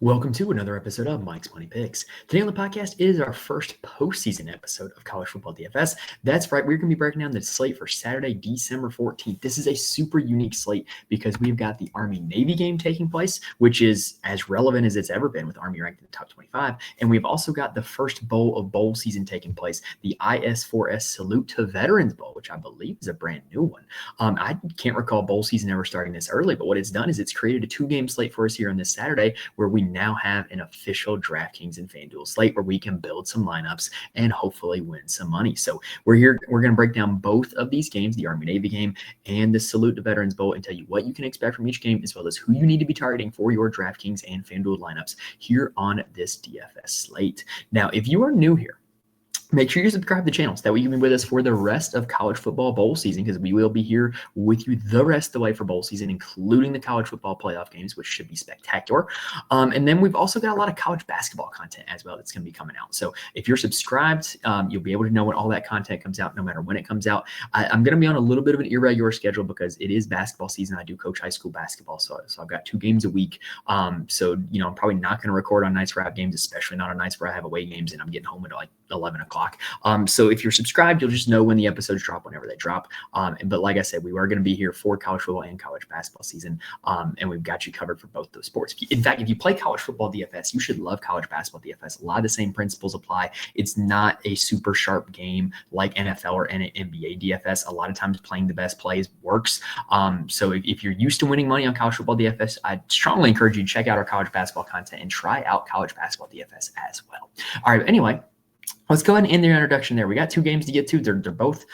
Welcome to another episode of Mike's Money Picks. Today on the podcast is our first postseason episode of college football DFS. That's right, we're going to be breaking down the slate for Saturday, December 14th. This is a super unique slate because we've got the Army-Navy game taking place, which is as relevant as it's ever been with Army ranked in the top 25. And we've also got the first bowl of bowl season taking place, the IS4S Salute to Veterans Bowl, which I believe is a brand new one. I can't recall bowl season ever starting this early, but what it's done is it's created a two-game slate for us here on this Saturday where we now have an official DraftKings and FanDuel slate where we can build some lineups and hopefully win some money. So we're going to break down both of these games, the Army-Navy game and the Salute to Veterans Bowl, and tell you what you can expect from each game, as well as who you need to be targeting for your DraftKings and FanDuel lineups here on this DFS slate. Now, if you are new here, make sure you subscribe to the channel so that way you can be with us for the rest of college football bowl season, because we will be here with you the rest of the way for bowl season, including the college football playoff games, which should be spectacular. And then we've also got a lot of college basketball content as well that's going to be coming out. So if you're subscribed, you'll be able to know when all that content comes out, no matter when it comes out. I'm going to be on a little bit of an irregular schedule because it is basketball season. I do coach high school basketball, so I've got 2 games a week. So, I'm probably not going to record on nights where I have games, especially not on nights where I have away games and I'm getting home at like 11 o'clock. So if you're subscribed, you'll just know when the episodes drop whenever they drop. But like I said, we are going to be here for college football and college basketball season. And we've got you covered for both those sports. In fact, if you play college football DFS, you should love college basketball DFS. A lot of the same principles apply. It's not a super sharp game like NFL or NBA DFS. A lot of times playing the best plays works. So if you're used to winning money on college football DFS, I strongly encourage you to check out our college basketball content and try out college basketball DFS as well. All right, anyway, let's go ahead and end the introduction there. We got 2 games to get to. They're both,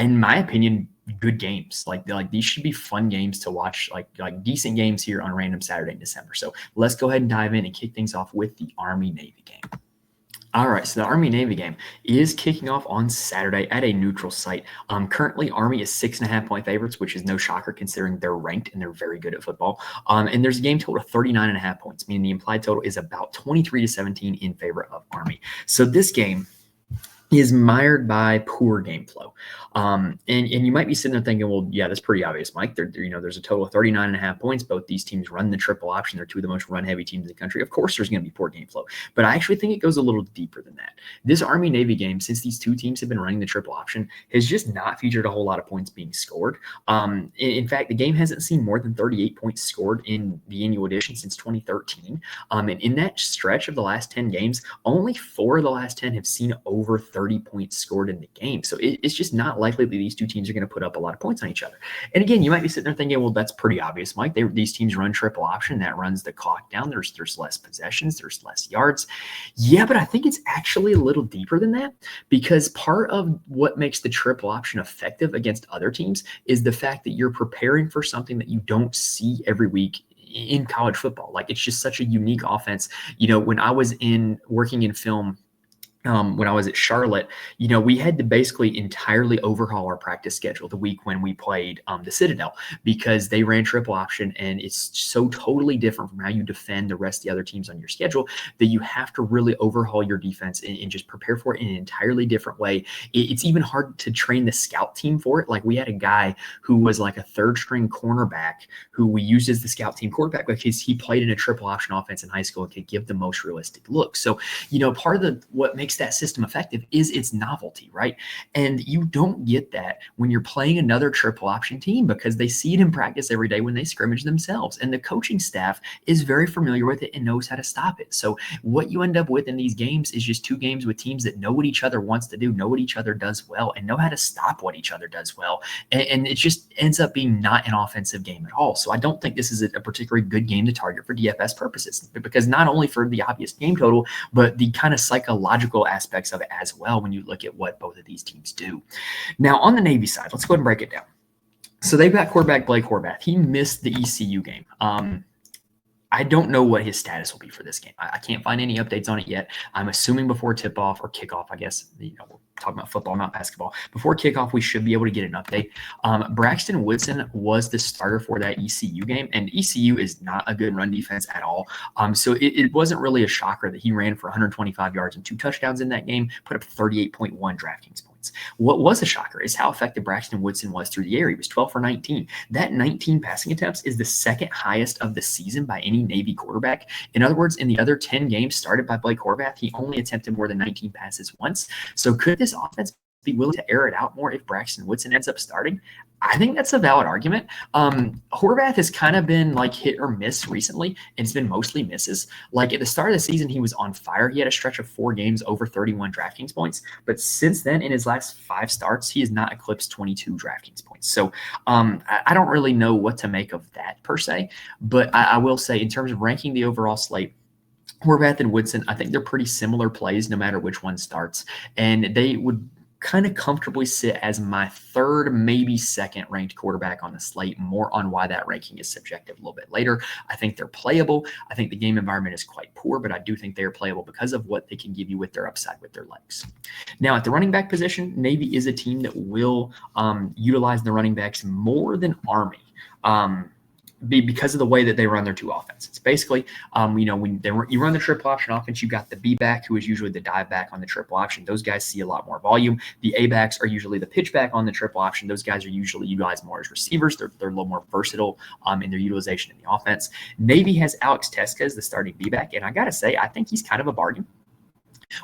in my opinion, good games. Like these should be fun games to watch, like decent games here on a random Saturday in December. So let's go ahead and dive in and kick things off with the Army-Navy game. All right, so the Army-Navy game is kicking off on Saturday at a neutral site. Currently, Army is 6.5-point favorites, which is no shocker considering they're ranked and they're very good at football. And there's a game total of 39.5 points, meaning the implied total is about 23-17 in favor of Army. So this game is mired by poor game flow. And you might be sitting there thinking, well, yeah, that's pretty obvious, Mike. There's a total of 39.5 points. Both these teams run the triple option. They're 2 of the most run-heavy teams in the country. Of course, there's going to be poor game flow. But I actually think it goes a little deeper than that. This Army-Navy game, since these 2 teams have been running the triple option, has just not featured a whole lot of points being scored. In fact, the game hasn't seen more than 38 points scored in the annual edition since 2013. And in that stretch of the last 10 games, only 4 of the last 10 have seen over 30 points scored in the game. So it's just not likely that these 2 teams are going to put up a lot of points on each other. And again, you might be sitting there thinking, well, that's pretty obvious, Mike. These teams run triple option. That runs the clock down. There's less possessions. There's less yards. Yeah, but I think it's actually a little deeper than that, because part of what makes the triple option effective against other teams is the fact that you're preparing for something that you don't see every week in college football. Like, it's just such a unique offense. When I was working in film, when I was at Charlotte, we had to basically entirely overhaul our practice schedule the week when we played the Citadel, because they ran triple option, and it's so totally different from how you defend the rest of the other teams on your schedule that you have to really overhaul your defense and just prepare for it in an entirely different way. It's even hard to train the scout team for it. Like, we had a guy who was like a 3rd-string cornerback who we used as the scout team quarterback because he played in a triple option offense in high school and could give the most realistic look. So, part of what makes that system effective is its novelty, right? And you don't get that when you're playing another triple option team, because they see it in practice every day when they scrimmage themselves, and the coaching staff is very familiar with it and knows how to stop it. So what you end up with in these games is just 2 games with teams that know what each other wants to do, know what each other does well, and know how to stop what each other does well. And it just ends up being not an offensive game at all. So I don't think this is a particularly good game to target for DFS purposes, because not only for the obvious game total, but the kind of psychological aspects of it as well when you look at what both of these teams do. Now, on the Navy side, let's go ahead and break it down. So they've got quarterback Blake Horvath. He missed the ECU game. I don't know what his status will be for this game. I can't find any updates on it yet. I'm assuming before tip-off or kickoff, I guess, we're talking about football, not basketball. Before kickoff, we should be able to get an update. Braxton Woodson was the starter for that ECU game, and ECU is not a good run defense at all. So it wasn't really a shocker that he ran for 125 yards and 2 touchdowns in that game, put up 38.1 DraftKings points. offense. What was a shocker is how effective Braxton Woodson was through the air. He was 12 for 19. That 19 passing attempts is the second highest of the season by any Navy quarterback. In other words, in the other 10 games started by Blake Horvath, he only attempted more than 19 passes once. So could this offense be willing to air it out more if Braxton Woodson ends up starting? I think that's a valid argument. Horvath has kind of been like hit or miss recently, and it's been mostly misses. Like at the start of the season, he was on fire. He had a stretch of 4 games over 31 DraftKings points. But since then, in his last 5 starts, he has not eclipsed 22 DraftKings points. So I don't really know what to make of that per se. But I will say, in terms of ranking the overall slate, Horvath and Woodson, I think they're pretty similar plays no matter which one starts. And they would kind of comfortably sit as my third, maybe second ranked quarterback on the slate. More on why that ranking is subjective a little bit later. I think they're playable. I think the game environment is quite poor, but I do think they are playable because of what they can give you with their upside, with their legs. Now, at the running back position, Navy is a team that will utilize the running backs more than Army. Because of the way that they run their 2 offenses. Basically, when you run the triple option offense, you got the B back, who is usually the dive back on the triple option. Those guys see a lot more volume. The A backs are usually the pitch back on the triple option. Those guys are usually utilized more as receivers. They're a little more versatile in their utilization in the offense. Navy has Alex Tesca as the starting B back, and I got to say, I think he's kind of a bargain.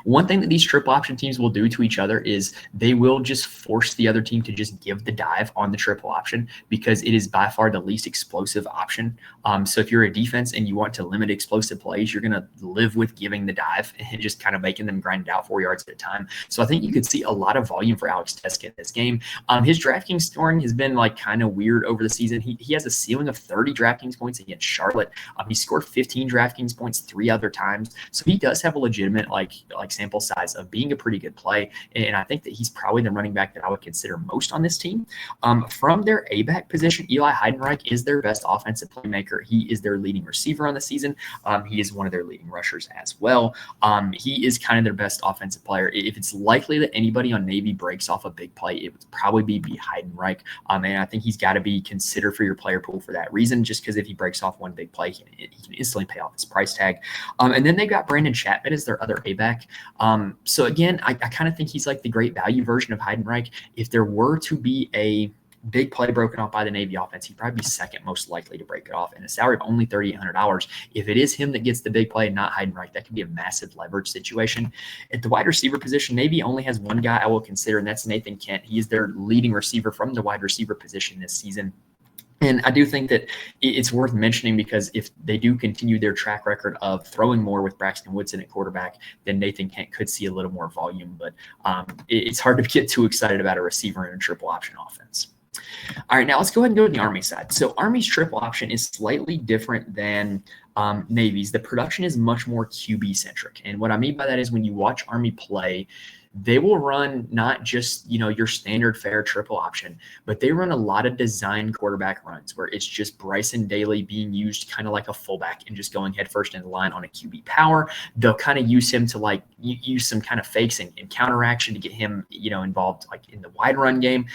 One thing that these triple option teams will do to each other is they will just force the other team to just give the dive on the triple option because it is by far the least explosive option. So if you're a defense and you want to limit explosive plays, you're going to live with giving the dive and just kind of making them grind it out 4 yards at a time. So I think you could see a lot of volume for Alex Tesca in this game. His DraftKings scoring has been like kind of weird over the season. He has a ceiling of 30 DraftKings points against Charlotte. He scored 15 DraftKings points 3 other times. So he does have a legitimate like sample size of being a pretty good play. And I think that he's probably the running back that I would consider most on this team. From their A-back position, Eli Heidenreich is their best offensive playmaker. He is their leading receiver on the season. He is one of their leading rushers as well. He is kind of their best offensive player. If it's likely that anybody on Navy breaks off a big play, it would probably be Heidenreich. And I think he's got to be considered for your player pool for that reason, just because if he breaks off one big play, he can instantly pay off his price tag. And then they've got Brandon Chapman as their other A-back. So again, I kind of think he's like the great value version of Heidenreich. If there were to be a big play broken off by the Navy offense, he'd probably be second most likely to break it off. And a salary of only $3,800, if it is him that gets the big play and not Heidenreich, that could be a massive leverage situation. At the wide receiver position, Navy only has one guy I will consider, and that's Nathan Kent. He is their leading receiver from the wide receiver position this season. And I do think that it's worth mentioning because if they do continue their track record of throwing more with Braxton Woodson at quarterback, then Nathan Kent could see a little more volume. But it's hard to get too excited about a receiver in a triple option offense. All right, now let's go ahead and go to the Army side. So Army's triple option is slightly different than Navy's. The production is much more QB-centric. And what I mean by that is when you watch Army play, they will run not just, your standard fair triple option, but they run a lot of design quarterback runs where it's just Bryson Daly being used kind of like a fullback and just going headfirst in the line on a QB power. They'll kind of use him to use some kind of fakes and counteraction to get him, involved like in the wide run game.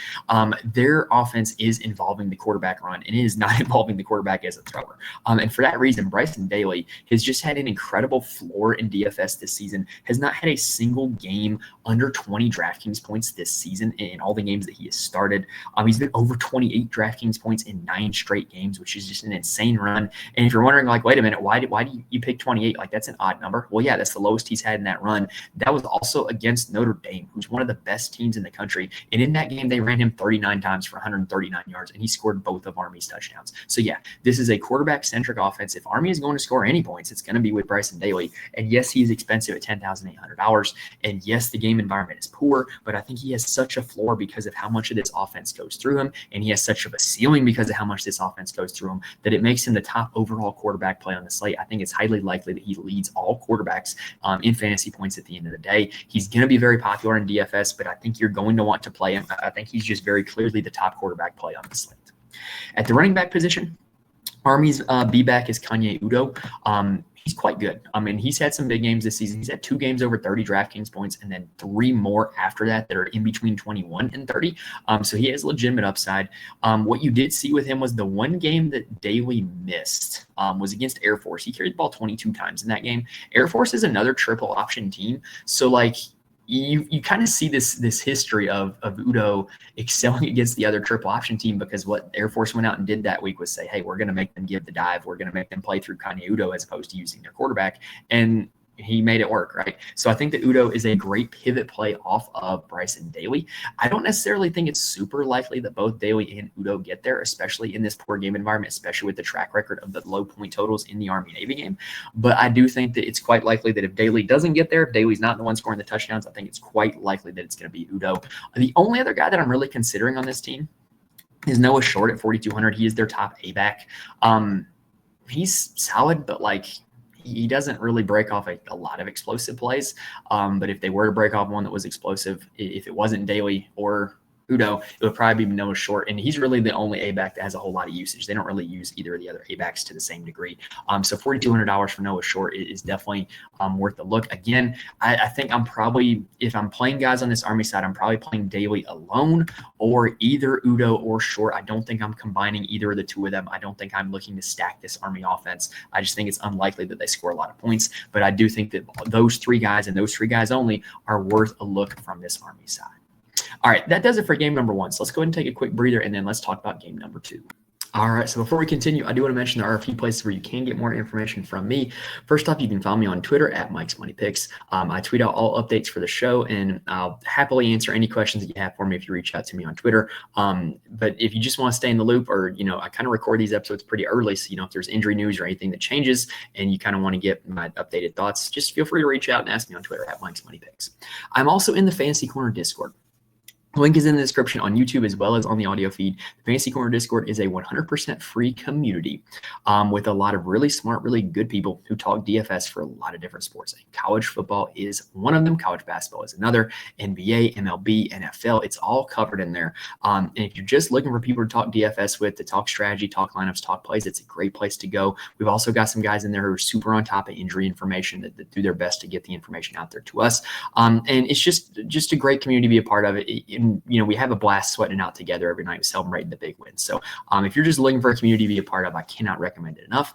Their offense is involving the quarterback run and it is not involving the quarterback as a thrower. And for that reason, Bryson Daly has just had an incredible floor in DFS this season, has not had a single game under 20 DraftKings points this season in all the games that he has started. He's been over 28 DraftKings points in 9 straight games, which is just an insane run. And if you're wondering, wait a minute, why do you pick 28? That's an odd number. Well, yeah, that's the lowest he's had in that run. That was also against Notre Dame, who's one of the best teams in the country. And in that game, they ran him 39 times for 139 yards, and he scored both of Army's touchdowns. So yeah, this is a quarterback-centric offense. If Army is going to score any points, it's going to be with Bryson Daly. And yes, he's expensive at $10,800. And yes, the game environment is poor, but I think he has such a floor because of how much of this offense goes through him, and he has such of a ceiling because of how much this offense goes through him that it makes him the top overall quarterback play on the slate. I think it's highly likely that he leads all quarterbacks in fantasy points at the end of the day. He's going to be very popular in DFS, but I think you're going to want to play him. I think he's just very clearly the top quarterback play on the slate. At the running back position, Army's B-back is Kanye Udo. He's quite good. He's had some big games this season. He's had 2 games over 30 DraftKings points and then 3 more after that are in between 21 and 30. So he has legitimate upside. What you did see with him was the one game that Daly missed was against Air Force. He carried the ball 22 times in that game. Air Force is another triple option team. So you kind of see this history of Udo excelling against the other triple option team, because what Air Force went out and did that week was say, hey, we're going to make them give the dive. We're going to make them play through Kanye Udo as opposed to using their quarterback. And he made it work, right? So I think that Udo is a great pivot play off of Bryson Daly. I don't necessarily think it's super likely that both Daly and Udo get there, especially in this poor game environment, especially with the track record of the low point totals in the Army-Navy game. But I do think that it's quite likely that if Daly doesn't get there, if Daly's not the one scoring the touchdowns, I think it's quite likely that it's going to be Udo. The only other guy that I'm really considering on this team is Noah Short at 4,200. He is their top A-back. He's solid, but like, he doesn't really break off a lot of explosive plays. But if they were to break off one that was explosive, if it wasn't Daly or Udo, it would probably be Noah Short. And he's really the only A-back that has a whole lot of usage. They don't really use either of the other A-backs to the same degree. So $4,200 for Noah Short is definitely worth a look. Again, I think I'm probably, if I'm playing guys on this Army side, I'm probably playing Daly alone or either Udo or Short. I don't think I'm combining either of the two of them. I don't think I'm looking to stack this Army offense. I just think it's unlikely that they score a lot of points. But I do think that those three guys and those three guys only are worth a look from this Army side. All right, that does it for game number one. So let's go ahead and take a quick breather, and then let's talk about game number two. All right, so before we continue, I do want to mention there are a few places where you can get more information from me. First off, you can follow me on Twitter at Mike's Money Picks. I tweet out all updates for the show, and I'll happily answer any questions that you have for me if you reach out to me on Twitter. But if you just want to stay in the loop, or, I kind of record these episodes pretty early, so, if there's injury news or anything that changes and you kind of want to get my updated thoughts, just feel free to reach out and ask me on Twitter at Mike's Money Picks. I'm also in the Fantasy Corner Discord. Link is in the description on YouTube as well as on the audio feed. The Fantasy Corner Discord is a 100% free community with a lot of really smart, really good people who talk DFS for a lot of different sports. College football is one of them. College basketball is another. NBA, MLB, NFL, it's all covered in there. And if you're just looking for people to talk DFS with, to talk strategy, talk lineups, talk plays, it's a great place to go. We've also got some guys in there who are super on top of injury information that do their best to get the information out there to us. And it's just a great community to be a part of. We have a blast sweating out together every night, celebrating the big wins. So if you're just looking for a community to be a part of, I cannot recommend it enough.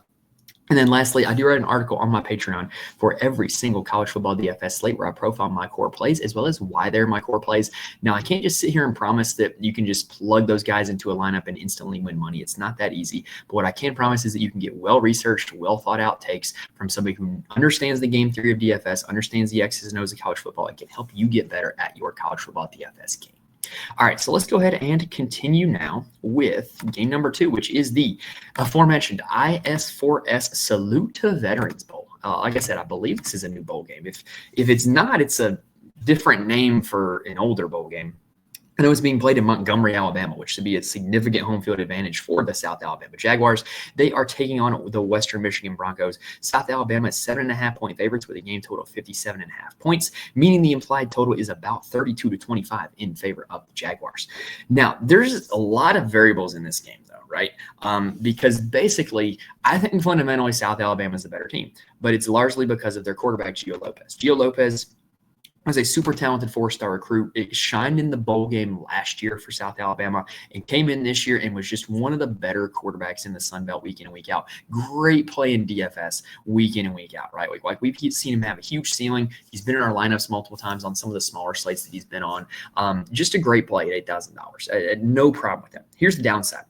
And then lastly, I do write an article on my Patreon for every single college football DFS slate where I profile my core plays as well as why they're my core plays. Now, I can't just sit here and promise that you can just plug those guys into a lineup and instantly win money. It's not that easy. But what I can promise is that you can get well-researched, well-thought-out takes from somebody who understands the game theory of DFS, understands the X's and O's of college football, and can help you get better at your college football DFS game. All right, so let's go ahead and continue now with game number two, which is the aforementioned IS4S Salute to Veterans Bowl. Like I said, I believe this is a new bowl game. If it's not, it's a different name for an older bowl game. I know it's being played in Montgomery, Alabama, which should be a significant home field advantage for the South Alabama Jaguars. They are taking on the Western Michigan Broncos. South Alabama is 7.5-point favorites with a game total of 57.5 points, meaning the implied total is about 32-25 in favor of the Jaguars. Now, there's a lot of variables in this game, though, right? Because basically, I think fundamentally South Alabama is the better team, but it's largely because of their quarterback, Gio Lopez. Gio Lopez was a super talented four-star recruit. It shined in the bowl game last year for South Alabama and came in this year and was just one of the better quarterbacks in the Sun Belt week in and week out. Great play in DFS week in and week out, right? Like we've seen him have a huge ceiling. He's been in our lineups multiple times on some of the smaller slates that he's been on. Just a great play at $8,000. No problem with him. Here's the downside.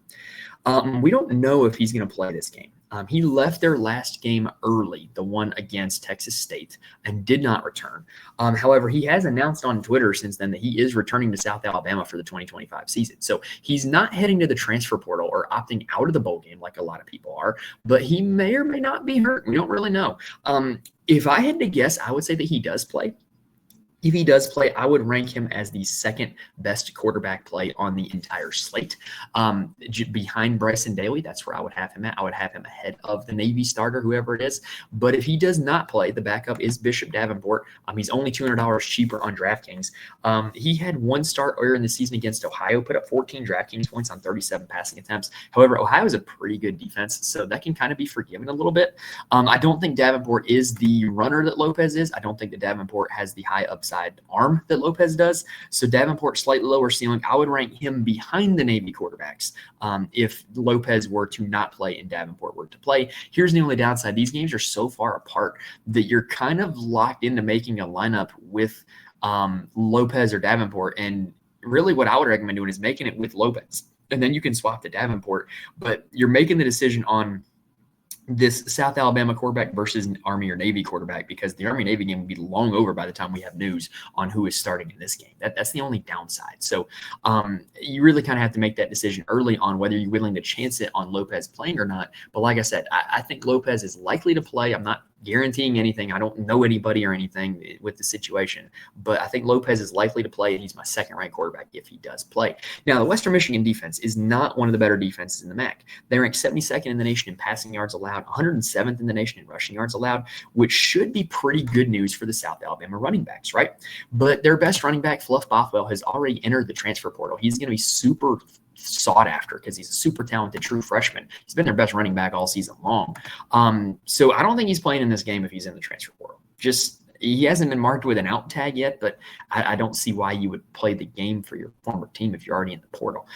We don't know if he's going to play this game. He left their last game early, the one against Texas State, and did not return. However, he has announced on Twitter since then that he is returning to South Alabama for the 2025 season. So he's not heading to the transfer portal or opting out of the bowl game like a lot of people are, but he may or may not be hurt. We don't really know. If I had to guess, I would say that he does play. If he does play, I would rank him as the second best quarterback play on the entire slate. Behind Bryson Daly, that's where I would have him at. I would have him ahead of the Navy starter, whoever it is. But if he does not play, the backup is Bishop Davenport. He's only $200 cheaper on DraftKings. He had one start earlier in the season against Ohio, put up 14 DraftKings points on 37 passing attempts. However, Ohio is a pretty good defense, so that can kind of be forgiven a little bit. I don't think Davenport is the runner that Lopez is. I don't think that Davenport has the high upside arm that Lopez does. So Davenport, slightly lower ceiling. I would rank him behind the Navy quarterbacks if Lopez were to not play and Davenport were to play. Here's the only downside. These games are so far apart that you're kind of locked into making a lineup with Lopez or Davenport. And really what I would recommend doing is making it with Lopez. And then you can swap to Davenport. But you're making the decision on this South Alabama quarterback versus an Army or Navy quarterback, because the Army Navy game will be long over by the time we have news on who is starting in this game. That's the only downside. So you really kind of have to make that decision early on whether you're willing to chance it on Lopez playing or not. But like I said, I think Lopez is likely to play. I'm not guaranteeing anything. I don't know anybody or anything with the situation, but I think Lopez is likely to play, and he's my second-ranked quarterback if he does play. Now, the Western Michigan defense is not one of the better defenses in the MAC. They rank 72nd in the nation in passing yards allowed, 107th in the nation in rushing yards allowed, which should be pretty good news for the South Alabama running backs, right? But their best running back, Fluff Bothwell, has already entered the transfer portal. He's going to be super sought after because he's a super talented true freshman. He's been their best running back all season long. So I don't think he's playing in this game if he's in the transfer portal. He hasn't been marked with an out tag yet, but I don't see why you would play the game for your former team if you're already in the portal.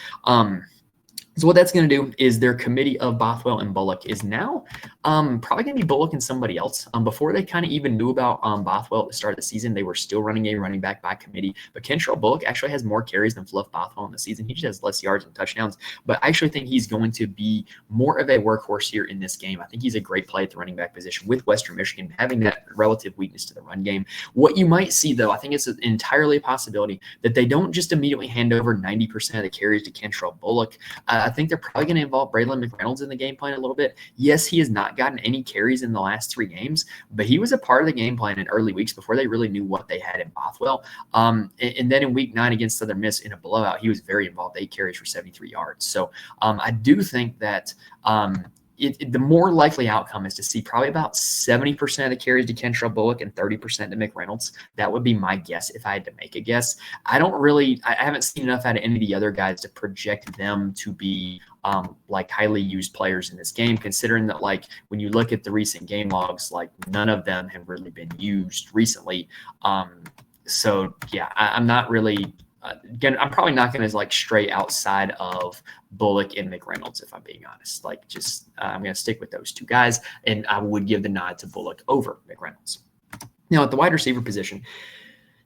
So what that's going to do is their committee of Bothwell and Bullock is now probably going to be Bullock and somebody else. Before they kind of even knew about Bothwell at the start of the season, they were still running a running back by committee. But Kentrell Bullock actually has more carries than Fluff Bothwell in the season. He just has less yards and touchdowns. But I actually think he's going to be more of a workhorse here in this game. I think he's a great play at the running back position with Western Michigan having that relative weakness to the run game. What you might see, though, I think it's entirely a possibility that they don't just immediately hand over 90% of the carries to Kentrell Bullock. I think they're probably going to involve Braylon McReynolds in the game plan a little bit. Yes, he has not gotten any carries in the last 3 games, but he was a part of the game plan in early weeks before they really knew what they had in Bothwell. And then in week 9 against Southern Miss in a blowout, he was very involved, 8 carries for 73 yards. So I do think that the more likely outcome is to see probably about 70% of the carries to Kentrell Bullock and 30% to McReynolds. That would be my guess if I had to make a guess. I haven't seen enough out of any of the other guys to project them to be like highly used players in this game, considering that like when you look at the recent game logs, like none of them have really been used recently. So yeah, I'm not really again, I'm probably not going to like stray outside of Bullock and McReynolds, if I'm being honest. Like just I'm going to stick with those 2 guys, and I would give the nod to Bullock over McReynolds. Now at the wide receiver position,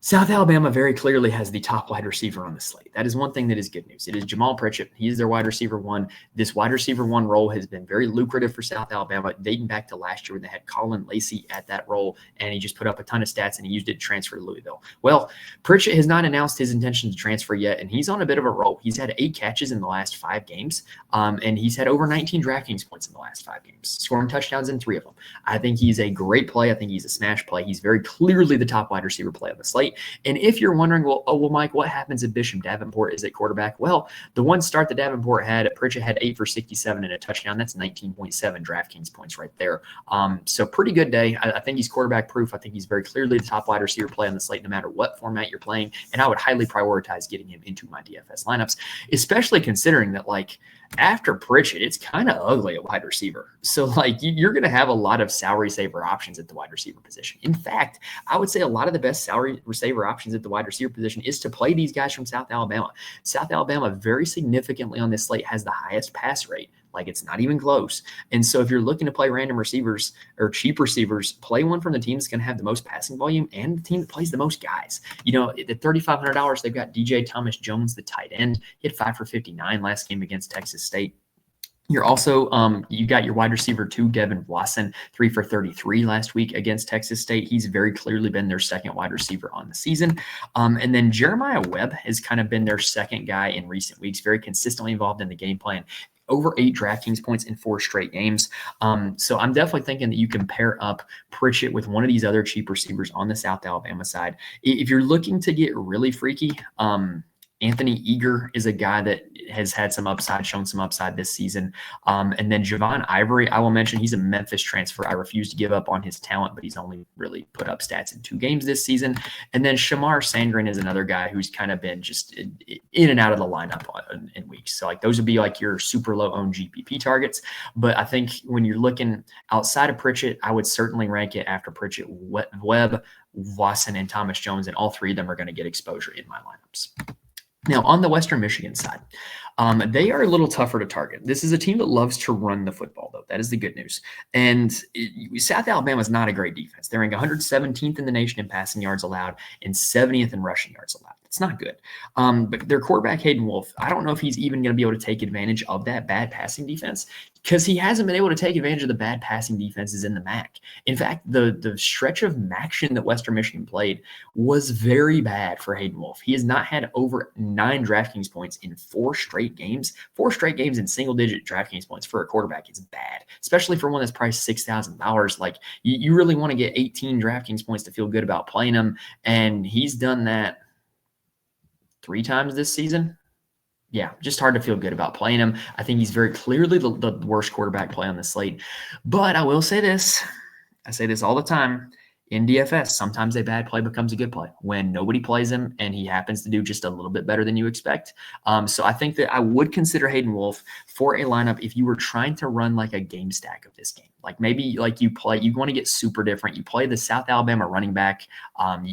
South Alabama very clearly has the top wide receiver on the slate. That is one thing that is good news. It is Jamal Pritchett. He is their wide receiver 1. This wide receiver 1 role has been very lucrative for South Alabama, dating back to last year when they had Colin Lacey at that role, and he just put up a ton of stats, and he used it to transfer to Louisville. Well, Pritchett has not announced his intention to transfer yet, and he's on a bit of a roll. He's had 8 catches in the last 5 games, and he's had over 19 DraftKings points in the last 5 games, scoring touchdowns in 3 of them. I think he's a great play. I think he's a smash play. He's very clearly the top wide receiver play on the slate. And if you're wondering, well, Mike, what happens if Bishop Davenport is at quarterback? Well, the one start that Davenport had, Pritchett had 8 for 67 and a touchdown. That's 19.7 DraftKings points right there. So pretty good day. I think he's quarterback proof. I think he's very clearly the top wide receiver play on the slate, no matter what format you're playing. And I would highly prioritize getting him into my DFS lineups, especially considering that like after Pritchett, it's kind of ugly at wide receiver. So like you're going to have a lot of salary saver options at the wide receiver position. In fact, I would say a lot of the best salary saver options at the wide receiver position is to play these guys from South Alabama. South Alabama very significantly on this slate has the highest pass rate. Like it's not even close. And so if you're looking to play random receivers or cheap receivers, play one from the team that's going to have the most passing volume and the team that plays the most guys. You know, at $3,500, they've got DJ Thomas Jones, the tight end. He had 5 for 59 last game against Texas State. You're also, you got your wide receiver 2, Devin Wasson, 3 for 33 last week against Texas State. He's very clearly been their second wide receiver on the season. And then Jeremiah Webb has kind of been their second guy in recent weeks, very consistently involved in the game plan. Over 8 DraftKings points in 4 straight games. So I'm definitely thinking that you can pair up Pritchett with one of these other cheap receivers on the South Alabama side. If you're looking to get really freaky, Anthony Eager is a guy that has had some upside, shown some upside this season. And then Javon Ivory, I will mention, he's a Memphis transfer. I refuse to give up on his talent, but he's only really put up stats in 2 games this season. And then Shamar Sandgren is another guy who's kind of been just in and out of the lineup in weeks. So like those would be like your super low owned GPP targets. But I think when you're looking outside of Pritchett, I would certainly rank it after Pritchett, Webb, Wasson, and Thomas Jones, and all 3 of them are going to get exposure in my lineups. Now, on the Western Michigan side, They are a little tougher to target. This is a team that loves to run the football, though. That is the good news. And South Alabama is not a great defense. They're ranked 117th in the nation in passing yards allowed and 70th in rushing yards allowed. It's not good. But their quarterback, Hayden Wolf, I don't know if he's even going to be able to take advantage of that bad passing defense because he hasn't been able to take advantage of the bad passing defenses in the MAC. In fact, the stretch of MACtion that Western Michigan played was very bad for Hayden Wolf. He has not had over 9 DraftKings points in 4 straight games. 4 straight games in single-digit DraftKings points for a quarterback is bad, especially for one that's priced $6,000. Like, you really want to get 18 DraftKings points to feel good about playing him, and he's done that 3 times this season. Yeah, just hard to feel good about playing him. I think he's very clearly the worst quarterback play on the slate. But I will say this. I say this all the time. In DFS, sometimes a bad play becomes a good play when nobody plays him and he happens to do just a little bit better than you expect. So I think that I would consider Hayden Wolf for a lineup if you were trying to run like a game stack of this game. Like maybe like you want to get super different. You play the South Alabama running back.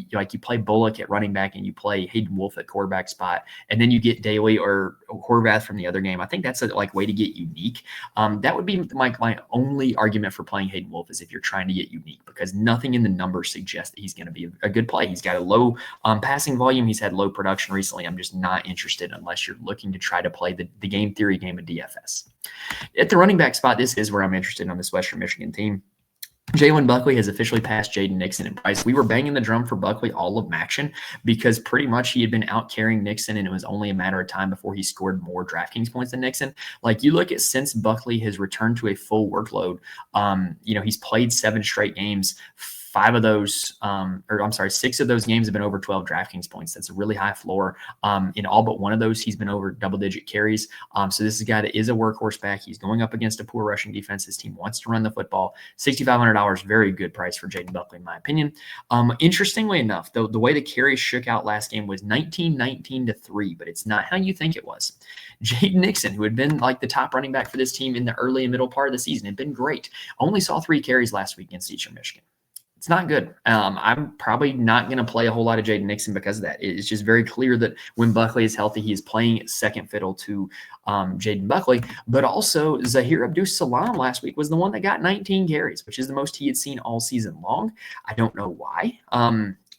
You play Bullock at running back and you play Hayden Wolf at quarterback spot. And then you get Daly or Horvath from the other game. I think that's a way to get unique. That would be my only argument for playing Hayden Wolf is if you're trying to get unique because nothing in the numbers suggests that he's going to be a good play. He's got a low passing volume. He's had low production recently. I'm just not interested unless you're looking to try to play the game theory game of DFS. At the running back spot, this is where I'm interested on this Western Michigan team. Jalen Buckley has officially passed Jaden Nixon in price. We were banging the drum for Buckley all of MACtion because pretty much he had been out carrying Nixon and it was only a matter of time before he scored more DraftKings points than Nixon. Like you look at since Buckley has returned to a full workload, he's played 7 straight games. 6 of those games have been over 12 DraftKings points. That's a really high floor. In all but one of those, he's been over double-digit carries. So this is a guy that is a workhorse back. He's going up against a poor rushing defense. His team wants to run the football. $6,500, very good price for Jaden Buckley, in my opinion. Interestingly enough, though, the way the carries shook out last game was 19-3, but it's not how you think it was. Jaden Nixon, who had been like the top running back for this team in the early and middle part of the season, had been great. Only saw 3 carries last week against Eastern Michigan. It's not good. I'm probably not going to play a whole lot of Jaden Nixon because of that. It's just very clear that when Buckley is healthy, he is playing second fiddle to Jaden Buckley. But also, Zahir Abdus-Salam last week was the one that got 19 carries, which is the most he had seen all season long. I don't know why.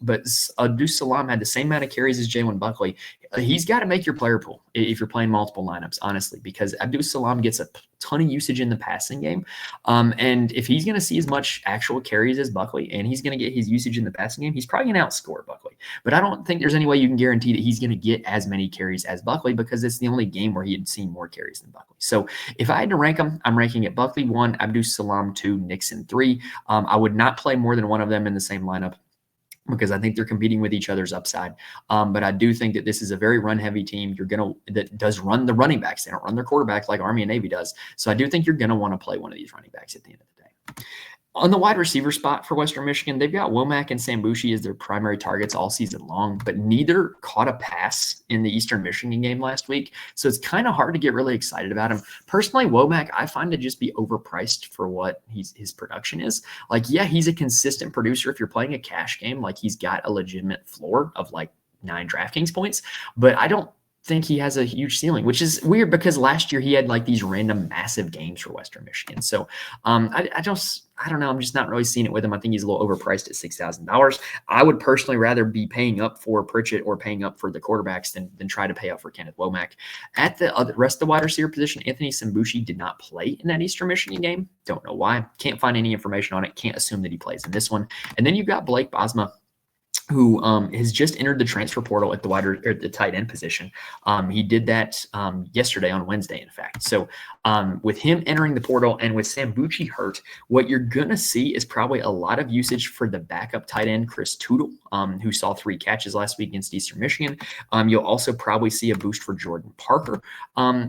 But Abdus-Salam had the same amount of carries as Jalen Buckley. He's got to make your player pool if you're playing multiple lineups, honestly, because Abdus-Salam gets a ton of usage in the passing game. And if he's going to see as much actual carries as Buckley and he's going to get his usage in the passing game, he's probably going to outscore Buckley. But I don't think there's any way you can guarantee that he's going to get as many carries as Buckley because it's the only game where he had seen more carries than Buckley. So if I had to rank them, I'm ranking it Buckley 1, Abdus-Salam 2, Nixon 3. I would not play more than one of them in the same lineup, because I think they're competing with each other's upside. But I do think that this is a very run-heavy team. That does run the running backs. They don't run their quarterbacks like Army and Navy does. So I do think you're going to want to play one of these running backs at the end of the day. On the wide receiver spot for Western Michigan, they've got Womack and Sambushi as their primary targets all season long, but neither caught a pass in the Eastern Michigan game last week. So it's kind of hard to get really excited about him. Personally, Womack, I find to just be overpriced for what his production is. Like, yeah, he's a consistent producer. If you're playing a cash game, like he's got a legitimate floor of like 9 DraftKings points, but I don't think he has a huge ceiling, which is weird because last year he had like these random massive games for Western Michigan. So I don't know. I'm just not really seeing it with him. I think he's a little overpriced at $6,000. I would personally rather be paying up for Pritchett or paying up for the quarterbacks than try to pay up for Kenneth Womack. At the rest of the wide receiver position, Anthony Sambushi did not play in that Eastern Michigan game. Don't know why. Can't find any information on it. Can't assume that he plays in this one. And then you've got Blake Bosma, who has just entered the transfer portal at the tight end position. He did that yesterday on Wednesday, in fact. So with him entering the portal and with Sambuchi hurt, what you're going to see is probably a lot of usage for the backup tight end, Chris Tootle, who saw 3 catches last week against Eastern Michigan. You'll also probably see a boost for Jordan Parker,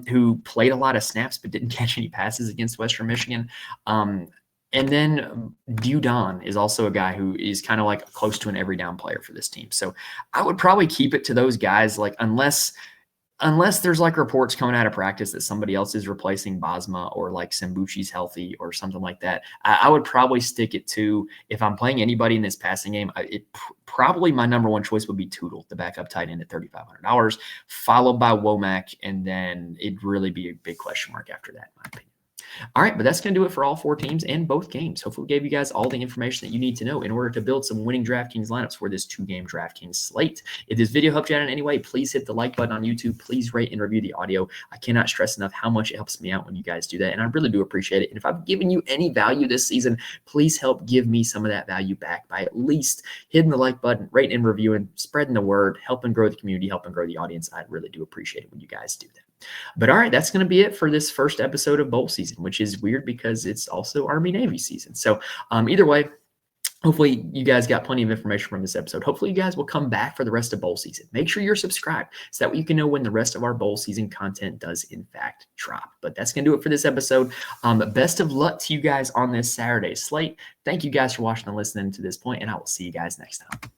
who played a lot of snaps but didn't catch any passes against Western Michigan. And then Dudon is also a guy who is kind of like close to an every down player for this team. So I would probably keep it to those guys, like unless unless there's like reports coming out of practice that somebody else is replacing Bosma or like Sambuchi's healthy or something like that, I would probably stick it to, if I'm playing anybody in this passing game, probably my number one choice would be Tootle, the backup tight end at $3,500, followed by Womack, and then it'd really be a big question mark after that, in my opinion. All right, but that's going to do it for all 4 teams and both games. Hopefully we gave you guys all the information that you need to know in order to build some winning DraftKings lineups for this 2-game DraftKings slate. If this video helped you out in any way, please hit the like button on YouTube. Please rate and review the audio. I cannot stress enough how much it helps me out when you guys do that, and I really do appreciate it. And if I've given you any value this season, please help give me some of that value back by at least hitting the like button, rating and reviewing, spreading the word, helping grow the community, helping grow the audience. I really do appreciate it when you guys do that. But all right, that's going to be it for this first episode of bowl season, which is weird because it's also Army-Navy season. So either way, hopefully you guys got plenty of information from this episode. Hopefully you guys will come back for the rest of bowl season. Make sure you're subscribed so that way you can know when the rest of our bowl season content does in fact drop. But that's going to do it for this episode. Best of luck to you guys on this Saturday slate. Thank you guys for watching and listening to this point, and I will see you guys next time.